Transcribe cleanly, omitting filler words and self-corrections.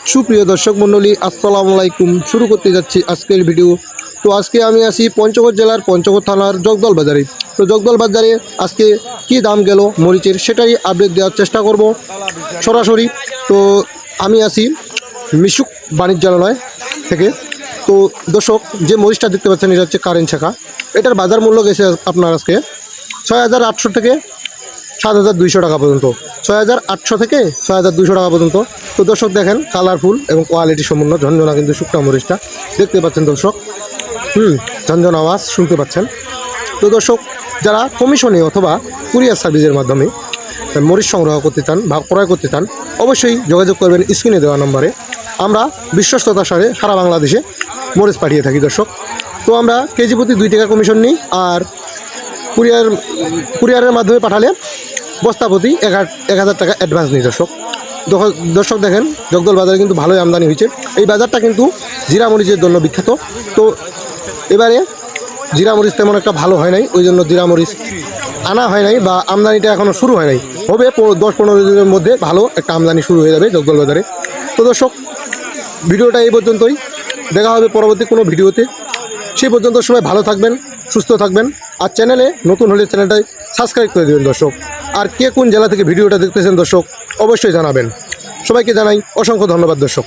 সুপ্রিয় দর্শক মণ্ডলী, আসসালামু আলাইকুম। শুরু করতে যাচ্ছি আজকের ভিডিও। তো আজকে আমি আছি পঞ্চগড় জেলার পঞ্চগড় থানার জগদল বাজারে। তো জগদল বাজারে আজকে কি দাম গেল মরিচের সেটাই আপডেট দেওয়ার চেষ্টা করব সরাসরি। তো আমি আছি মিশুক বাণিজ্যালয় থেকে। তো দর্শক, যে মরিচটা দেখতে পাচ্ছেন এটা হচ্ছে কারেন্ট শাখা। এটার বাজার মূল্য গেছে আপনার আজকে ৬,৮০০ থেকে ৭,২০০ টাকা পর্যন্ত। ৬,৮০০ থেকে ৬,২০০ টাকা পর্যন্ত। তো দর্শক দেখেন, কালারফুল এবং কোয়ালিটি সম্পূর্ণ ঝনঝনা কিন্তু শুকনা মরিচটা দেখতে পাচ্ছেন দর্শক। ঝনঝন আওয়াজ শুনতে পাচ্ছেন। তো দর্শক, যারা কমিশনে অথবা কুরিয়ার সার্ভিসের মাধ্যমে মরিচ সংগ্রহ করতে চান বা ক্রয় করতে চান, অবশ্যই যোগাযোগ করবেন স্ক্রিনে দেওয়া নম্বরে। আমরা বিশ্বস্ততার সাথে সারা বাংলাদেশে মরিচ পাঠিয়ে থাকি দর্শক। তো আমরা কেজি প্রতি 2 টাকা কমিশন নিই, আর কুরিয়ারের মাধ্যমে পাঠালে বস্তা প্রতি 1,000 টাকা অ্যাডভান্স নিই দর্শক। দর্শক দেখেন, জগদল বাজারে কিন্তু ভালোই আমদানি হয়েছে। এই বাজারটা কিন্তু জিরা মরিচের জন্য বিখ্যাত। তো এবারে জিরা মরিচ তেমন একটা ভালো হয় নাই, ওই জন্য জিরা মরিচ আনা হয় নাই বা আমদানিটা এখনও শুরু হয় নাই। হবে 10-15 দিনের মধ্যে ভালো একটা আমদানি শুরু হয়ে যাবে জগদল বাজারে। তো দর্শক, ভিডিওটা এই পর্যন্তই। দেখা হবে পরবর্তী কোনো ভিডিওতে। সেই পর্যন্ত সবাই ভালো থাকবেন, সুস্থ থাকবেন। আর চ্যানেলে নতুন হলে চ্যানেলটাই সাবস্ক্রাইব করে দেবেন দর্শক। আর কে কোন জেলা থেকে ভিডিওটা দেখতেছেন দর্শক অবশ্যই জানাবেন। সবাইকে জানাই অসংখ্য ধন্যবাদ দর্শক।